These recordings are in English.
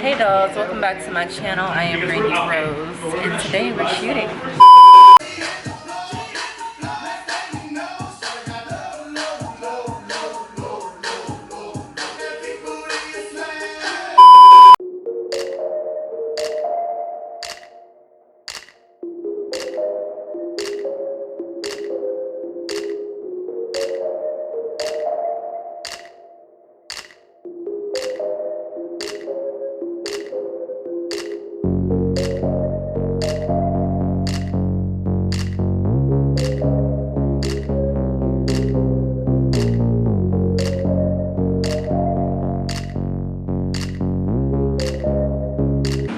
Hey dolls, welcome back to my channel. I am Brandi Rose and today we're shooting.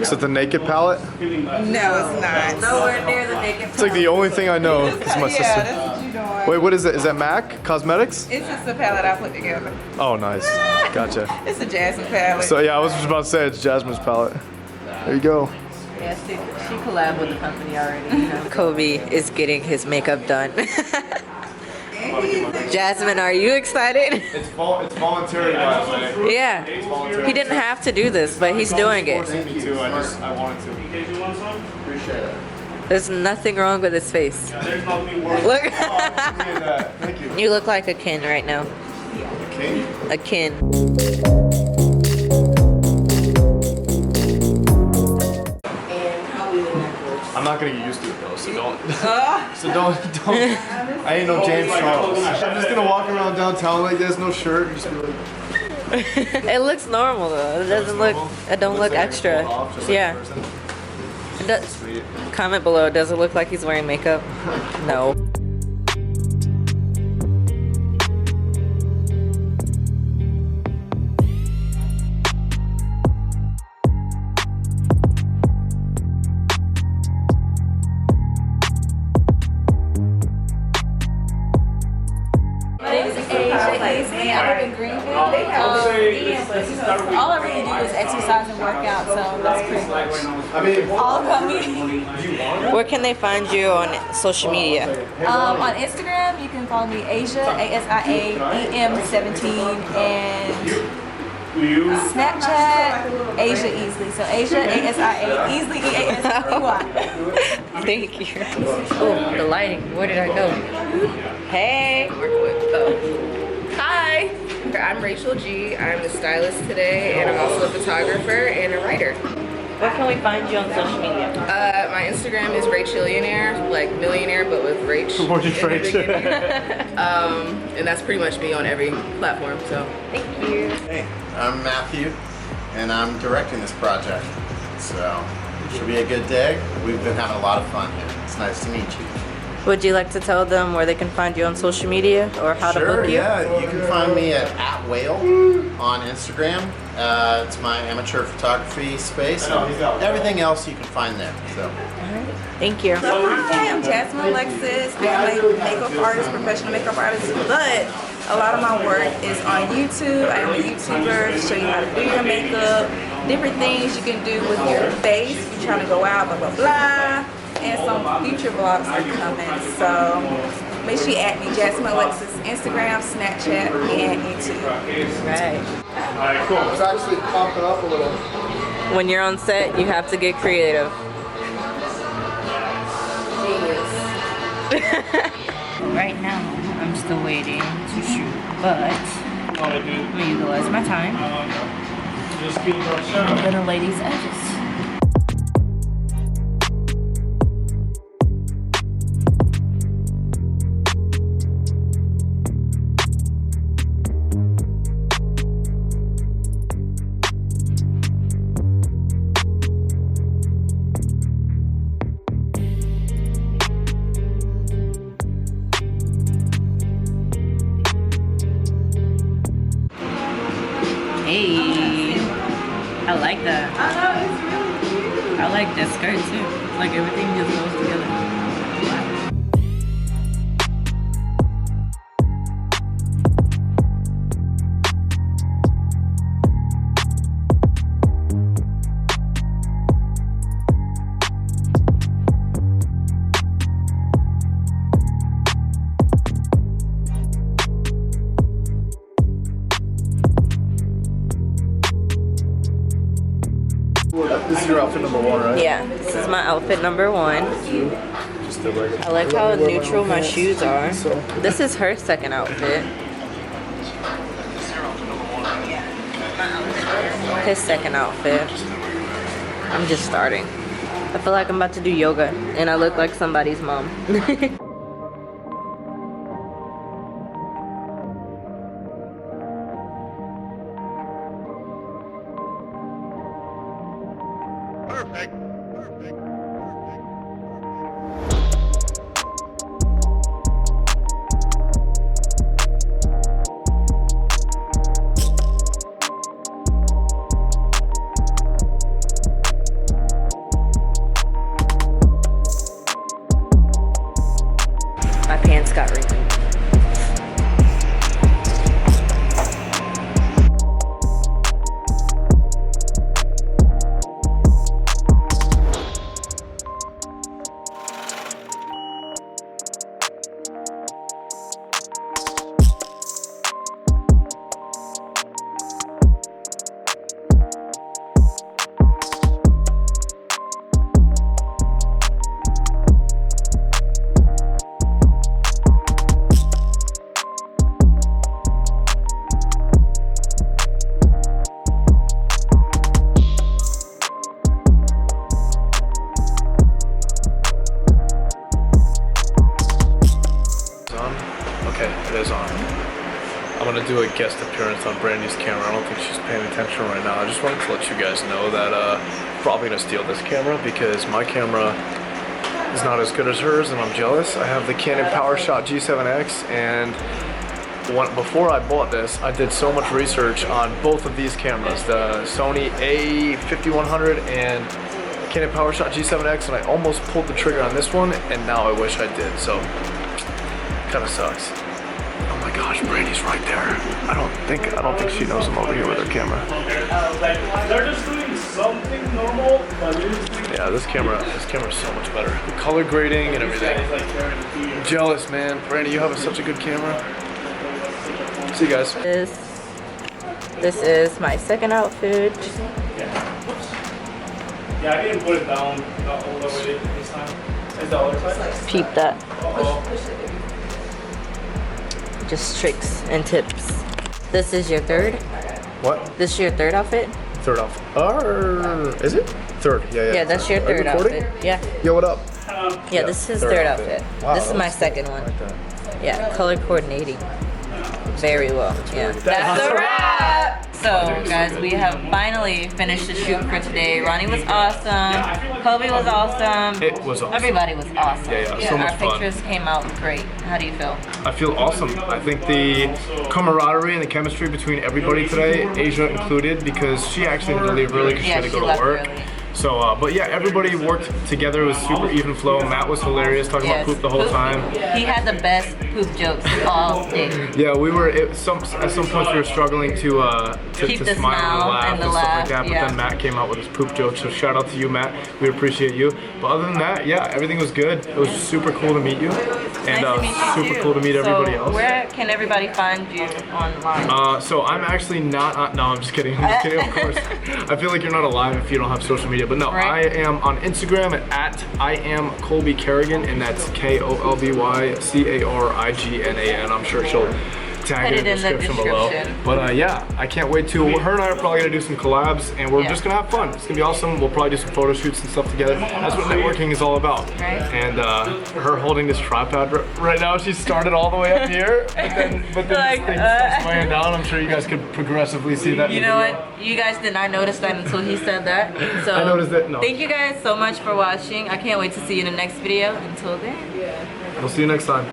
Is it the Naked palette? No, it's not. Nowhere near the Naked. It's like the only thing I know is my sister. Yeah, that's what you're doing. Wait, what is it? Is that MAC Cosmetics? It's just a palette I put together. Oh, nice. Gotcha. It's a Jasmine palette. So yeah, I was just about to say it's Jasmine's palette. There you go. Yeah, she collabed with the company already. You know. Kolby is getting his makeup done. Jasmine, are you excited? It's voluntary, by the way. Yeah. He didn't have to do this, but he's doing it. Me too. I wanted to. Appreciate it. There's nothing wrong with his face. Look. Thank you. You look like a kin right now. King? A kin. I'm not gonna get used to it though, so don't. So don't. I ain't no James Charles. I'm just gonna walk around downtown like this, no shirt, and just be like. It looks normal though. It doesn't look. It don't look extra. Yeah. It does. Comment below. Does it look like he's wearing makeup? No. I live in Greenville. All I really do is exercise and work out, so that's pretty much all about me. Where can they find you on social media? On Instagram, you can follow me Asia, ASIAEM17, and Snapchat, Asia Easley. So Asia, ASIA, Easley, EASLEY. Thank you. Oh, the lighting. Where did I go? Hey. Hi, I'm Rachel G. I'm the stylist today, and I'm also a photographer and a writer. Where can we find you on social media? My Instagram is Rachillionaire, like millionaire, but with Rach. And that's pretty much me on every platform. So Thank you. Hey, I'm Matthew, and I'm directing this project. So it should be a good day. We've been having a lot of fun here. It's nice to meet you. Would you like to tell them where they can find you on social media or how to book you? Yeah, you can find me at @Whale on Instagram. It's my amateur photography space. Everything else you can find there. So. Thank you. Hi, I'm Jasmyne Alexis. I'm a makeup artist, professional makeup artist, but a lot of my work is on YouTube. I am a YouTuber, show you how to do your makeup, different things you can do with your face if you're trying to go out, blah, blah, blah. And some future vlogs are coming, so make sure you add me, Jasmyne Alexis, Instagram, Snapchat, and YouTube. Right. Alright, cool. It's actually popping up a little. When you're on set, you have to get creative. Right now, I'm still waiting to shoot, but I'm gonna utilize my time. I'm gonna lay these edges. Hey, I like that. I know, it's really cute. I like that skirt too. Like everything just goes together. This is your outfit number 1, right? Yeah, this is my outfit number 1. Just the regular. I like how neutral my shoes are. This is her second outfit. His second outfit. I'm just starting. I feel like I'm about to do yoga and I look like somebody's mom. Perfect. My pants got wrinkled. It is on. I'm gonna do a guest appearance on Brandi's camera. I don't think she's paying attention right now. I just wanted to let you guys know that I'm probably gonna steal this camera because my camera is not as good as hers and I'm jealous. I have the Canon PowerShot G7X and before I bought this, I did so much research on both of these cameras, the Sony A5100 and Canon PowerShot G7X, and I almost pulled the trigger on this one and now I wish I did, so kind of sucks. Oh my gosh, Brandi's right there. I don't think she knows I'm over here with her camera. They're just doing something normal, but yeah, this camera is so much better. The color grading and everything. I'm jealous, man. Brandi, you have such a good camera. See you guys. This is my second outfit. yeah, I didn't put it down all the way this time. Is the other side? Peep that. Just tricks and tips. This is your third? What? This is your third outfit? Third outfit. Is it? Third, yeah. Yeah, that's your Are you third recording? outfit. Yeah. Yo, what up? Yeah, this is his third outfit. Wow, This is that my was second one. like that. Yeah, color coordinating. Very well. Yeah. That's a wrap! So, guys, we have finally finished the shoot for today. Ronnie was awesome. Kolby was awesome. It was awesome. Everybody was awesome. Yeah, so much Our fun. pictures came out great. How do you feel? I feel awesome. I think the camaraderie and the chemistry between everybody today, Asia included, because she actually had to leave early because she had to go to work. Early. So, but yeah, everybody worked together. It was super even flow. Matt was hilarious, talking about poop the whole time. He had the best poop jokes all day. Yeah, we were at some points we were struggling to Keep the smile and the stuff like that. But yeah. then Matt came out with his poop joke. So shout out to you, Matt. We appreciate you. But other than that, yeah, everything was good. It was super cool to meet you, and Nice to meet you super too. cool to meet everybody else. Where can everybody find you online? So I'm actually not. No, I'm just kidding. I'm just kidding. Of course, I feel like you're not alive if you don't have social media. But no, Right. I am on Instagram at I am Kolby Carignan, and that's KOLBYCARIGNAN. I'm sure she'll tag it in the description below. But yeah, I can't wait to. Her and I are probably gonna do some collabs, and we're just gonna have fun. It's gonna be awesome. We'll probably do some photo shoots and stuff together. That's what networking is all about. Right. And her holding this tripod right now. She started all the way up here, but then Like, this thing starts weighing down. I'm sure you guys could progressively see that. You know what? You guys did not notice that until he said that. So I noticed it. No. Thank you guys so much for watching. I can't wait to see you in the next video. Until then. We'll see you next time.